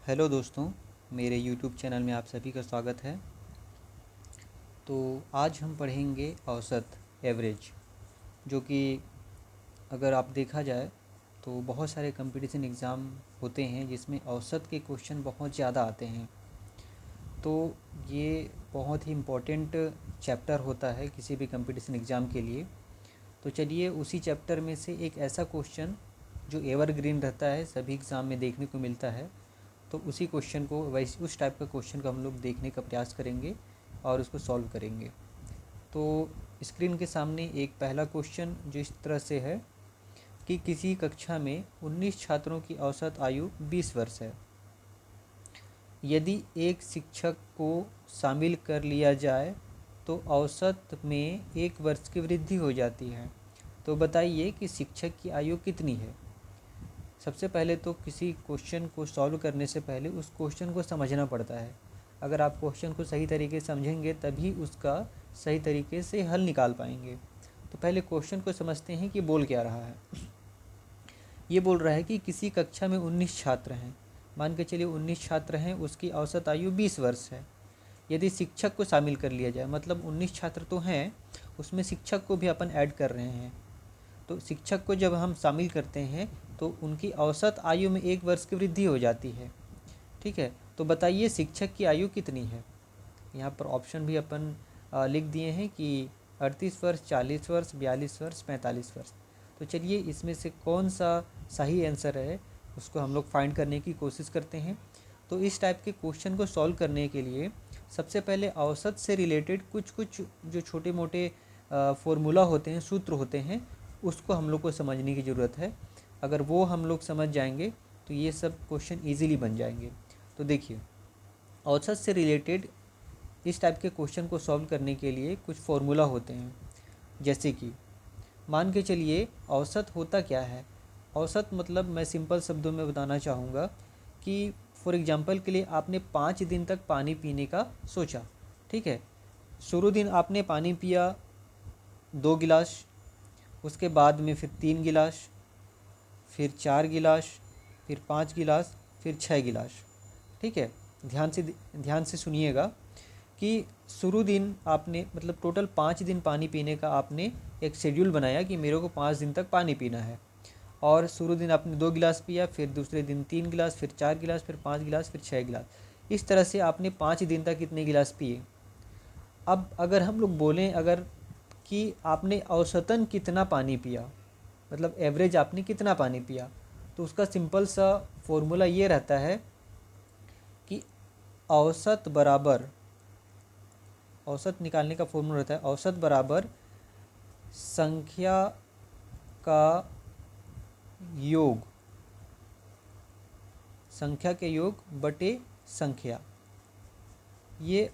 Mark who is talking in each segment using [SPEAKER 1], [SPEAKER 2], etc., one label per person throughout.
[SPEAKER 1] Hello दोस्तों, मेरे YouTube channel में आप सभी का स्वागत है। तो आज हम पढ़ेंगे औसत, एवरेज, जो कि अगर आप देखा जाए तो बहुत सारे कंपटीशन एग्ज़ाम होते हैं जिसमें औसत के क्वेश्चन बहुत ज़्यादा आते हैं। तो ये बहुत ही इम्पोर्टेंट चैप्टर होता है किसी भी कंपटीशन एग्ज़ाम के लिए। तो चलिए उसी चैप्टर में से एक ऐसा क्वेश्चन जो एवरग्रीन रहता है, सभी एग्ज़ाम में देखने को मिलता है, तो उसी क्वेश्चन को वैसे उस टाइप का क्वेश्चन को हम लोग देखने का प्रयास करेंगे और उसको सॉल्व करेंगे। तो स्क्रीन के सामने एक पहला क्वेश्चन जो इस तरह से है कि किसी कक्षा में 19 छात्रों की औसत आयु 20 वर्ष है। यदि एक शिक्षक को शामिल कर लिया जाए तो औसत में 1 वर्ष की वृद्धि हो जाती है। तो बताइए कि शिक्षक की आयु कितनी है। सबसे पहले तो किसी क्वेश्चन को सॉल्व करने से पहले उस क्वेश्चन को समझना पड़ता है। अगर आप क्वेश्चन को सही तरीके से समझेंगे तभी उसका सही तरीके से हल निकाल पाएंगे। तो पहले क्वेश्चन को समझते हैं कि बोल क्या रहा है। ये बोल रहा है कि किसी कक्षा में 19 छात्र हैं। मान के चलिए 19 छात्र हैं, उसकी औसत आयु 20 वर्ष है। यदि शिक्षक को शामिल कर लिया जाए, मतलब 19 छात्र तो हैं, उसमें शिक्षक को भी अपन ऐड कर रहे हैं। तो शिक्षक को जब हम शामिल करते हैं तो उनकी औसत आयु में 1 वर्ष की वृद्धि हो जाती है। ठीक है, तो बताइए शिक्षक की आयु कितनी है। यहाँ पर ऑप्शन भी अपन लिख दिए हैं कि 38 वर्ष, 40 वर्ष, 42 वर्ष, 45 वर्ष। तो चलिए इसमें से कौन सा सही आंसर है उसको हम लोग फाइंड करने की कोशिश करते हैं। तो इस टाइप के क्वेश्चन को सॉल्व करने के लिए सबसे पहले औसत से रिलेटेड कुछ कुछ जो छोटे मोटे फॉर्मूला होते हैं, सूत्र होते हैं, उसको हम लोग को समझने की ज़रूरत है। अगर वो हम लोग समझ जाएंगे तो ये सब क्वेश्चन इजीली बन जाएंगे। तो देखिए, औसत से रिलेटेड इस टाइप के क्वेश्चन को सॉल्व करने के लिए कुछ फॉर्मूला होते हैं। जैसे कि मान के चलिए औसत होता क्या है। औसत मतलब मैं सिंपल शब्दों में बताना चाहूँगा कि फॉर एग्जांपल के लिए आपने 5 दिन तक पानी पीने का सोचा। ठीक है, शुरू दिन आपने पानी पिया 2 गिलास, उसके बाद में फिर 3 गिलास, फिर 4 गिलास, फिर 5 गिलास, फिर 6 गिलास। ठीक है, ध्यान से सुनिएगा कि शुरू दिन आपने मतलब टोटल 5 दिन पानी पीने का आपने एक शेड्यूल बनाया कि मेरे को 5 दिन तक पानी पीना है। और शुरू दिन आपने 2 गिलास पिया, फिर दूसरे दिन 3 गिलास, फिर 4 गिलास, फिर 5 गिलास, फिर 6 गिलास। इस तरह से आपने 5 दिन तक कितने गिलास पिए। अब अगर हम लोग बोलें अगर कि आपने औसतन कितना पानी पिया, मतलब एवरेज आपने कितना पानी पिया, तो उसका सिंपल सा फॉर्मूला ये रहता है कि औसत बराबर, औसत निकालने का फॉर्मूला रहता है औसत बराबर संख्या का योग, संख्या के योग बटे संख्या। ये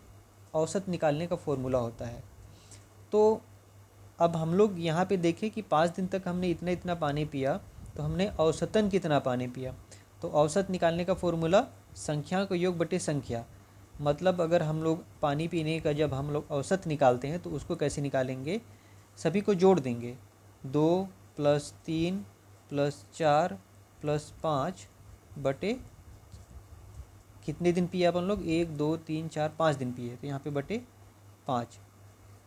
[SPEAKER 1] औसत निकालने का फॉर्मूला होता है। तो अब हम लोग यहाँ पे देखें कि 5 दिन तक हमने इतना इतना पानी पिया, तो हमने औसतन कितना पानी पिया। तो औसत निकालने का फॉर्मूला संख्या का योग बटे संख्या। मतलब अगर हम लोग पानी पीने का जब हम लोग औसत निकालते हैं तो उसको कैसे निकालेंगे, सभी को जोड़ देंगे। 2 + 3 + 4 + 5 बटे कितने दिन पिए अपन लोग, 1 2 3 4 5 दिन पिए, तो यहाँ पे बटे 5।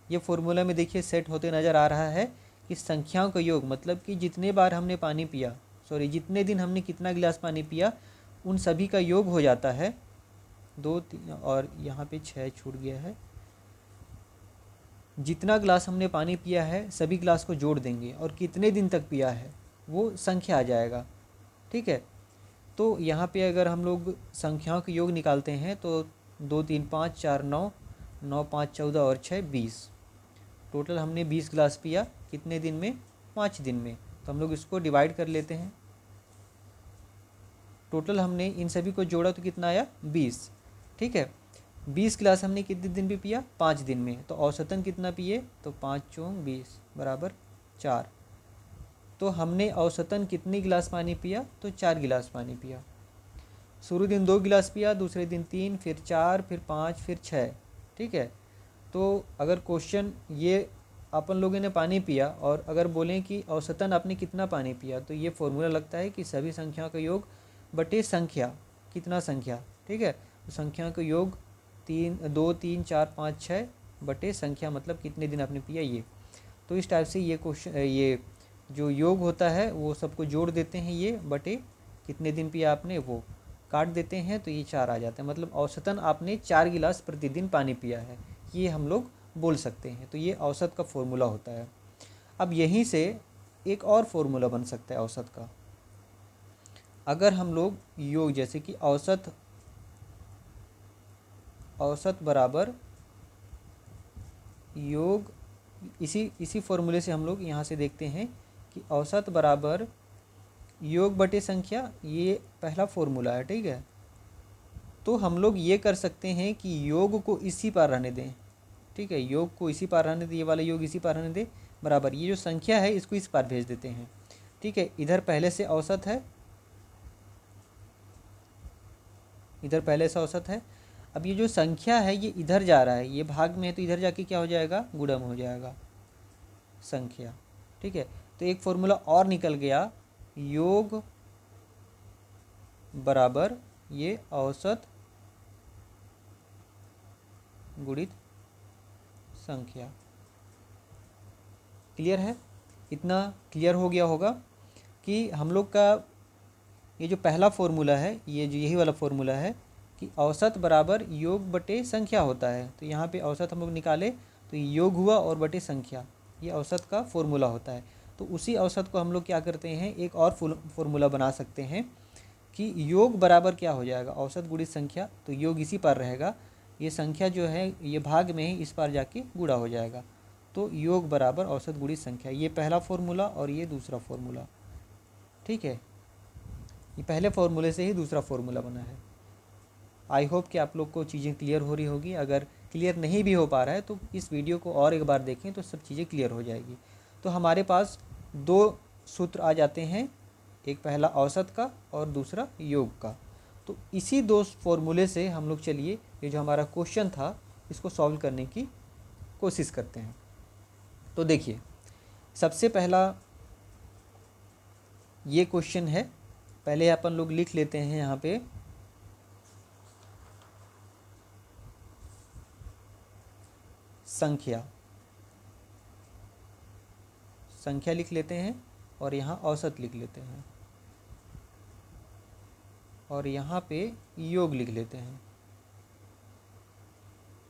[SPEAKER 1] ये फॉर्मूला में देखिए सेट होते नज़र आ रहा है कि संख्याओं का योग मतलब कि जितने बार हमने पानी पिया, सॉरी जितने दिन हमने कितना गिलास पानी पिया, उन सभी का योग हो जाता है 2 3 और यहाँ पे 6 छूट गया है। जितना गिलास हमने पानी पिया है सभी गिलास को जोड़ देंगे और कितने दिन तक पिया है वो संख्या आ जाएगा। ठीक है, तो यहाँ पे अगर हम लोग संख्याओं के योग निकालते हैं तो 2 3 5 4 9, 9 5 14 और 6 20। टोटल हमने 20 गिलास पिया, कितने दिन में, 5 दिन में। तो हम लोग इसको डिवाइड कर लेते हैं। टोटल हमने इन सभी को जोड़ा तो कितना आया, 20। ठीक है, 20 गिलास हमने कितने दिन में पिया, 5 दिन में। तो औसतन कितना पिए, तो 5 × 4 = 20 बराबर 4। तो हमने औसतन कितने गिलास पानी पिया, तो 4 गिलास पानी पिया। शुरू दिन 2 गिलास पिया, दूसरे दिन 3, फिर 4, फिर 5, फिर 6। ठीक है, तो अगर क्वेश्चन ये अपन लोगों ने पानी पिया और अगर बोलें कि औसतन आपने कितना पानी पिया, तो ये फॉर्मूला लगता है कि सभी संख्याओं का योग बटे संख्या। कितना संख्या, ठीक है। तो संख्या का योग 2 3 4 5 6 बटे संख्या मतलब कितने दिन आपने पिया ये। तो इस टाइप से ये क्वेश्चन, ये जो योग होता है वो सबको जोड़ देते हैं, ये बटे कितने दिन पिया आपने वो काट देते हैं, तो ये 4 आ जाता है। मतलब औसतन आपने 4 गिलास प्रतिदिन पानी पिया है, ये हम लोग बोल सकते हैं। तो ये औसत का फॉर्मूला होता है। अब यहीं से एक और फॉर्मूला बन सकता है औसत का। अगर हम लोग योग, जैसे कि औसत बराबर योग, इसी फॉर्मूले से हम लोग यहाँ से देखते हैं कि औसत बराबर योग बटे संख्या, ये पहला फॉर्मूला है, ठीक है। तो हम लोग ये कर सकते हैं कि योग को इसी पार रहने दें, ठीक है, योग को इसी पार रहने दें, ये वाला योग इसी पार रहने दें, बराबर ये जो संख्या है इसको इस पार भेज देते हैं, ठीक है। इधर पहले से औसत है, इधर पहले से औसत है। अब ये जो संख्या है ये इधर जा रहा है, ये भाग में है, तो इधर जाके क्या हो जाएगा, गुणम हो जाएगा संख्या, ठीक है। तो एक फॉर्मूला और निकल गया, योग बराबर ये औसत गुणित संख्या। क्लियर है? इतना क्लियर हो गया होगा कि हम लोग का ये जो पहला फॉर्मूला है, ये जो यही वाला फॉर्मूला है कि औसत बराबर योग बटे संख्या होता है। तो यहाँ पे औसत हम लोग निकाले तो योग हुआ और बटे संख्या, ये औसत का फॉर्मूला होता है। तो उसी औसत को हम लोग क्या करते हैं, एक और फॉर्मूला बना सकते हैं कि योग बराबर क्या हो जाएगा, औसत गुणित संख्या। तो योग इसी पार रहेगा, ये संख्या जो है ये भाग में ही इस पार जाके गुणा हो जाएगा। तो योग बराबर औसत गुणित संख्या, ये पहला फॉर्मूला और ये दूसरा फॉर्मूला, ठीक है। ये पहले फॉर्मूले से ही दूसरा फॉर्मूला बना है। आई होप कि आप लोग को चीज़ें क्लियर हो रही होगी। अगर क्लियर नहीं भी हो पा रहा है तो इस वीडियो को और एक बार देखें तो सब चीज़ें क्लियर हो जाएगी। तो हमारे पास 2 सूत्र आ जाते हैं, एक पहला औसत का और दूसरा योग का। तो इसी 2 फॉर्मूले से हम लोग, चलिए ये जो हमारा क्वेश्चन था इसको सॉल्व करने की कोशिश करते हैं। तो देखिए, सबसे पहला ये क्वेश्चन है, पहले अपन लोग लिख लेते हैं यहाँ पे संख्या लिख लेते हैं और यहाँ औसत लिख लेते हैं और यहाँ पे योग लिख लेते हैं,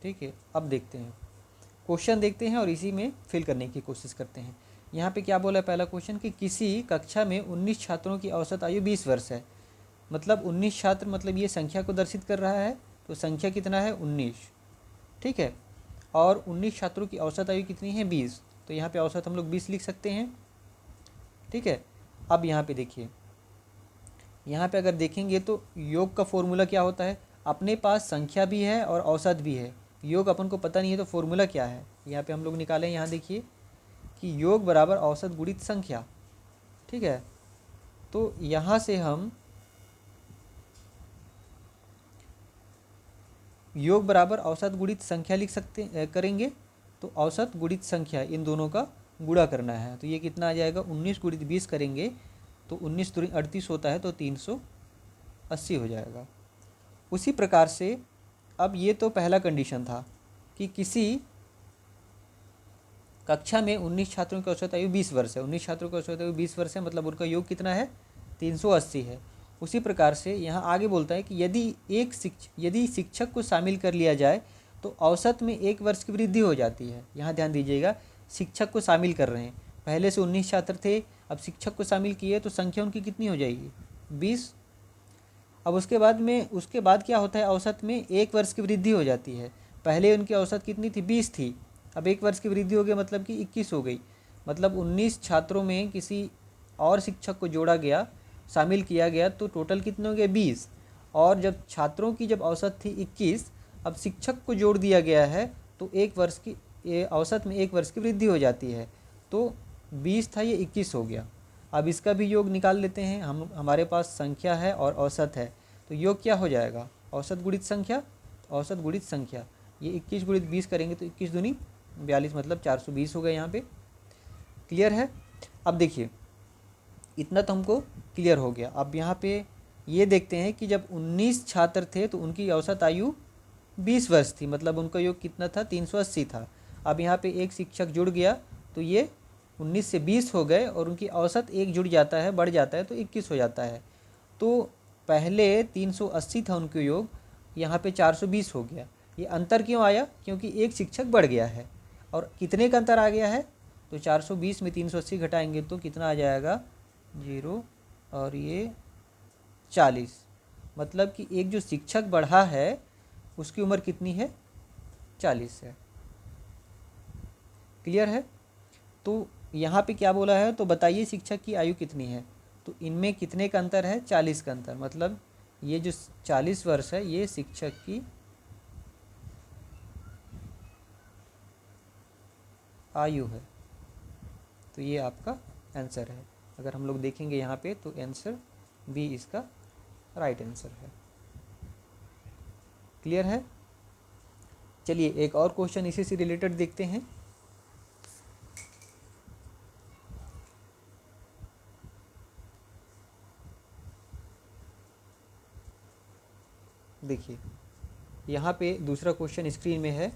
[SPEAKER 1] ठीक है। अब देखते हैं क्वेश्चन, देखते हैं और इसी में फिल करने की कोशिश करते हैं। यहाँ पे क्या बोला है पहला क्वेश्चन कि किसी कक्षा में 19 छात्रों की औसत आयु 20 वर्ष है। मतलब 19 छात्र, मतलब ये संख्या को दर्शित कर रहा है, तो संख्या कितना है 19, ठीक है। और 19 छात्रों की औसत आयु कितनी है 20, तो यहाँ पे औसत हम लोग 20 लिख सकते हैं, ठीक है। अब यहाँ पे देखिए, यहाँ पे अगर देखेंगे तो योग का फॉर्मूला क्या होता है, अपने पास संख्या भी है और औसत भी है, योग अपन को पता नहीं है, तो फॉर्मूला क्या है यहाँ पे हम लोग निकालें। यहाँ देखिए कि योग बराबर औसत गुणित संख्या, ठीक है। तो यहाँ से हम योग बराबर औसत गुणित संख्या लिख सकते करेंगे। तो औसत गुणित संख्या, इन दोनों का गुणा करना है, तो ये कितना आ जाएगा 19 गुणित 20 करेंगे तो 19 दूनी 38 होता है, तो 380 हो जाएगा। उसी प्रकार से अब ये तो पहला कंडीशन था कि किसी कक्षा में 19 छात्रों की औसत आयु 20 वर्ष है, 19 छात्रों की औसत आयु 20 वर्ष है, मतलब उनका योग कितना है 380 है। उसी प्रकार से यहाँ आगे बोलता है कि यदि शिक्षक को शामिल कर लिया जाए तो औसत में 1 वर्ष की वृद्धि हो जाती है। यहाँ ध्यान दीजिएगा, शिक्षक को शामिल कर रहे हैं, पहले से 19 छात्र थे, अब शिक्षक को शामिल किए तो संख्या उनकी कितनी हो जाएगी 20। अब उसके बाद क्या होता है, औसत में 1 वर्ष की वृद्धि हो जाती है। पहले उनकी औसत कितनी थी 20 थी, अब 1 वर्ष की वृद्धि हो गई, मतलब कि 21 हो गई। मतलब 19 छात्रों में किसी और शिक्षक को जोड़ा गया, शामिल किया गया, तो टोटल कितने हो गए 20। और जब छात्रों की जब औसत थी 21, अब शिक्षक को जोड़ दिया गया है तो 1 वर्ष की, ये औसत में 1 वर्ष की वृद्धि हो जाती है। तो 20 था, ये 21 हो गया। अब इसका भी योग निकाल लेते हैं हम, हमारे पास संख्या है और औसत है, तो योग क्या हो जाएगा, औसत गुणित संख्या, औसत गुणित संख्या, ये 21 गुणित 20 करेंगे तो 21 दूनी 42, मतलब 420 हो गए यहाँ पे। क्लियर है? अब देखिए, इतना तो हमको क्लियर हो गया। अब यहाँ पे ये देखते हैं कि जब 19 छात्र थे तो उनकी औसत आयु 20 वर्ष थी, मतलब उनका योग कितना था, 380 था। अब यहाँ पे एक शिक्षक जुड़ गया तो ये 19 से 20 हो गए और उनकी औसत एक जुड़ जाता है, बढ़ जाता है तो 21 हो जाता है। तो पहले 380 था उनके योग, यहाँ पे 420 हो गया। ये अंतर क्यों आया? क्योंकि एक शिक्षक बढ़ गया है। और कितने का अंतर आ गया है? तो 420 में 380 घटाएंगे तो कितना आ जाएगा, 0 और ये 40। मतलब कि एक जो शिक्षक बढ़ा है उसकी उम्र कितनी है, 40 है। क्लियर है? तो यहाँ पे क्या बोला है, तो बताइए शिक्षक की आयु कितनी है। तो इनमें कितने का अंतर है, 40 का अंतर। मतलब ये जो 40 वर्ष है ये शिक्षक की आयु है। तो ये आपका आंसर है। अगर हम लोग देखेंगे यहाँ पे तो आंसर बी इसका राइट आंसर है। क्लियर है? चलिए एक और क्वेश्चन इसी से रिलेटेड देखते हैं। देखिए यहाँ पे दूसरा क्वेश्चन स्क्रीन में है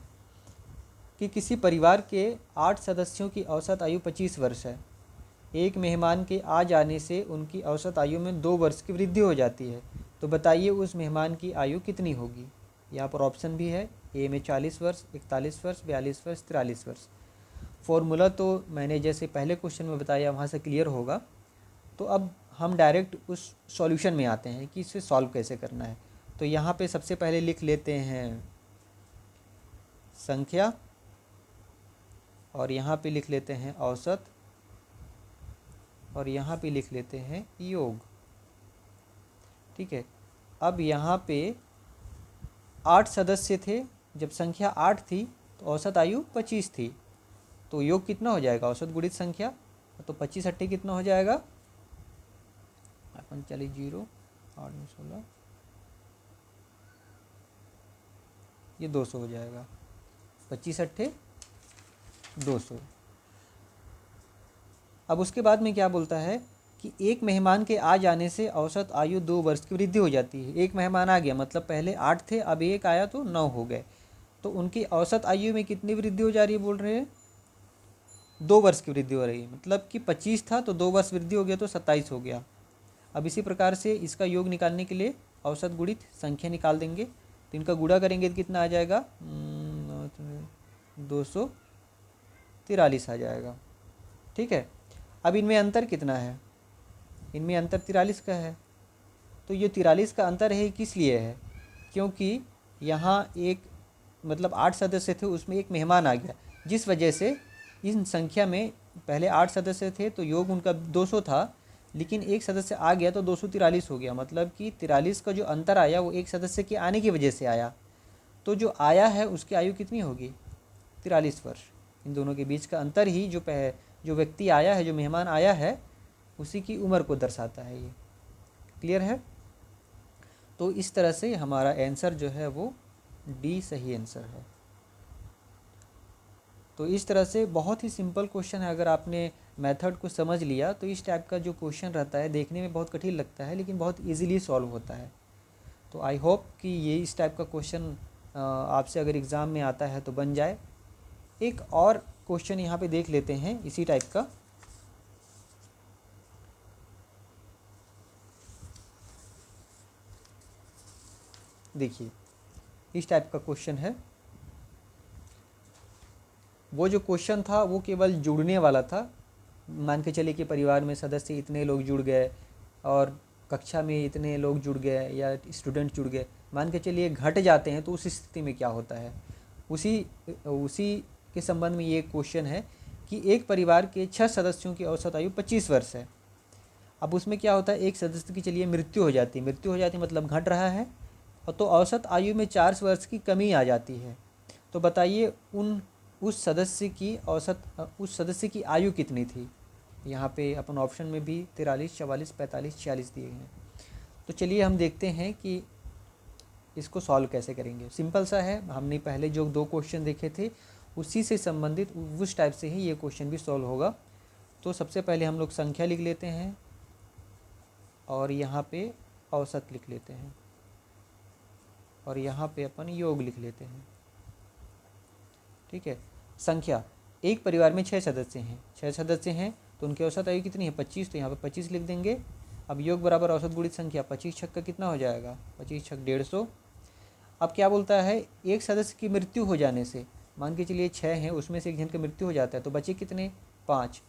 [SPEAKER 1] कि किसी परिवार के 8 सदस्यों की औसत आयु 25 वर्ष है। एक मेहमान के आ जाने से उनकी औसत आयु में 2 वर्ष की वृद्धि हो जाती है। तो बताइए उस मेहमान की आयु कितनी होगी। यहाँ पर ऑप्शन भी है, ए में 40 वर्ष, 41 वर्ष, 42 वर्ष, 43 वर्ष। फॉर्मूला तो मैंने जैसे पहले क्वेश्चन में बताया वहाँ से क्लियर होगा। तो अब हम डायरेक्ट उस सॉल्यूशन में आते हैं कि इसे सॉल्व कैसे करना है। तो यहाँ पे सबसे पहले लिख लेते हैं संख्या और यहाँ पे लिख लेते हैं औसत और यहाँ पे लिख लेते हैं योग। ठीक है। अब यहाँ पे 8 सदस्य थे, जब संख्या 8 थी तो औसत आयु 25 थी। तो योग कितना हो जाएगा, औसत गुणित संख्या। तो 25 अट्ठे कितना हो जाएगा, 45 0 8 में 16, ये 200 हो जाएगा। 25 अट्ठे 200। अब उसके बाद में क्या बोलता है कि एक मेहमान के आ जाने से औसत आयु 2 वर्ष की वृद्धि हो जाती है। एक मेहमान आ गया, मतलब पहले 8 थे, अब एक आया तो 9 हो गए। तो उनकी औसत आयु में कितनी वृद्धि हो जा रही है, बोल रहे हैं 2 वर्ष की वृद्धि हो रही है। मतलब कि 25 था तो 2 वर्ष वृद्धि हो गया तो 27 हो गया। अब इसी प्रकार से इसका योग निकालने के लिए औसत गुणित संख्या निकाल देंगे। तो इनका गुणा करेंगे तो कितना आ जाएगा, 243 आ जाएगा। ठीक है। अब इनमें अंतर कितना है, इनमें अंतर 43 का है। तो ये 43 का अंतर है किस लिए है, क्योंकि यहाँ एक मतलब 8 सदस्य थे उसमें एक मेहमान आ गया, जिस वजह से इन संख्या में पहले 8 सदस्य थे तो योग उनका 200 था, लेकिन एक सदस्य आ गया तो 243 हो गया। मतलब कि 43 का जो अंतर आया वो एक सदस्य के आने की वजह से आया। तो जो आया है उसकी आयु कितनी होगी, 43 वर्ष। इन दोनों के बीच का अंतर ही जो व्यक्ति आया है, जो मेहमान आया है, उसी की उम्र को दर्शाता है ये। क्लियर है? तो इस तरह से हमारा आंसर जो है वो डी सही आंसर है। तो इस तरह से बहुत ही सिंपल क्वेश्चन है। अगर आपने मेथड को समझ लिया तो इस टाइप का जो क्वेश्चन रहता है देखने में बहुत कठिन लगता है, लेकिन बहुत इजीली सॉल्व होता है। तो आई होप कि ये इस टाइप का क्वेश्चन आपसे अगर एग्ज़ाम में आता है तो बन जाए। एक और क्वेश्चन यहाँ पे देख लेते हैं इसी टाइप का। देखिए इस टाइप का क्वेश्चन है। वो जो क्वेश्चन था वो केवल जुड़ने वाला था। मान के चलिए कि परिवार में सदस्य इतने लोग जुड़ गए और कक्षा में इतने लोग जुड़ गए या स्टूडेंट जुड़ गए, मान के चलिए घट जाते हैं तो उस स्थिति में क्या होता है, उसी के संबंध में ये क्वेश्चन है कि एक परिवार के 6 सदस्यों की औसत आयु 25 वर्ष है। अब उसमें क्या होता है, एक सदस्य की चलिए मृत्यु हो जाती है, मतलब घट रहा है, और तो औसत आयु में 4 वर्ष की कमी आ जाती है। तो बताइए उस सदस्य की आयु कितनी थी। यहाँ पे अपन ऑप्शन में भी 43, 44, 45, 46 दिए हैं। तो चलिए हम देखते हैं कि इसको सॉल्व कैसे करेंगे। सिंपल सा है, हमने पहले जो 2 क्वेश्चन देखे थे उसी से संबंधित उस टाइप से ही ये क्वेश्चन भी सॉल्व होगा। तो सबसे पहले हम लोग संख्या लिख लेते हैं और यहाँ पे औसत लिख लेते हैं और यहाँ पे अपन योग लिख लेते हैं। ठीक है। संख्या, एक परिवार में 6 सदस्य हैं, 6 सदस्य हैं तो उनकी औसत आयु कितनी है 25, तो यहाँ पे 25 लिख देंगे। अब योग बराबर औसत गुणित संख्या, 25 छक्का कितना हो जाएगा 25 छक 150। अब क्या बोलता है, एक सदस्य की मृत्यु हो जाने से, मान के चलिए 6 हैं उसमें से एक जन की मृत्यु हो जाता है तो बचे कितने 5,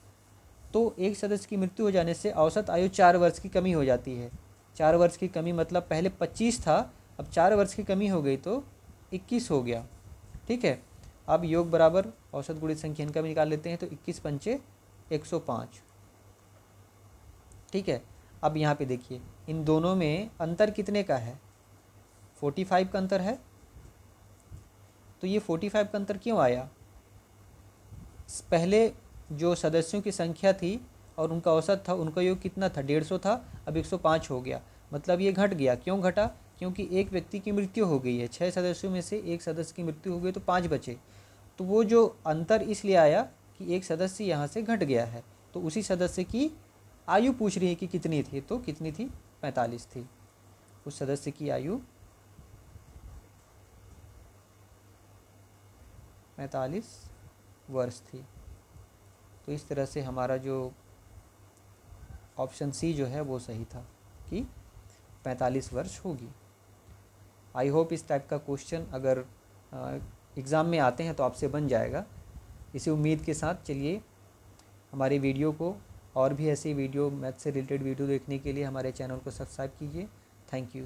[SPEAKER 1] तो एक सदस्य की मृत्यु हो जाने से औसत आयु 4 वर्ष की कमी हो जाती है। 4 वर्ष की कमी मतलब पहले 25 था, अब 4 वर्ष की कमी हो गई तो 21 हो गया। ठीक है। अब योग बराबर औसत गुणित संख्या इनका भी निकाल लेते हैं, तो 21 पंचे 105। ठीक है। अब यहाँ पे देखिए इन दोनों में अंतर कितने का है, 45 का अंतर है। तो ये 45 का अंतर क्यों आया, पहले जो सदस्यों की संख्या थी और उनका औसत था, उनका योग कितना था 150 था, अब 105 हो गया, मतलब ये घट गया। क्यों घटा, क्योंकि एक व्यक्ति की मृत्यु हो गई है, 6 सदस्यों में से एक सदस्य की मृत्यु हो गई तो 5 बचे। तो वो जो अंतर इसलिए आया कि एक सदस्य यहाँ से घट गया है, तो उसी सदस्य की आयु पूछ रही है कि कितनी थी, तो कितनी थी 45 थी, उस सदस्य की आयु 45 वर्ष थी। तो इस तरह से हमारा जो ऑप्शन सी जो है वो सही था कि 45 वर्ष होगी। आई होप इस टाइप का क्वेश्चन अगर एग्ज़ाम में आते हैं तो आपसे बन जाएगा। इसी उम्मीद के साथ चलिए हमारे वीडियो को, और भी ऐसे वीडियो मैथ से रिलेटेड वीडियो देखने के लिए हमारे चैनल को सब्सक्राइब कीजिए। Thank you.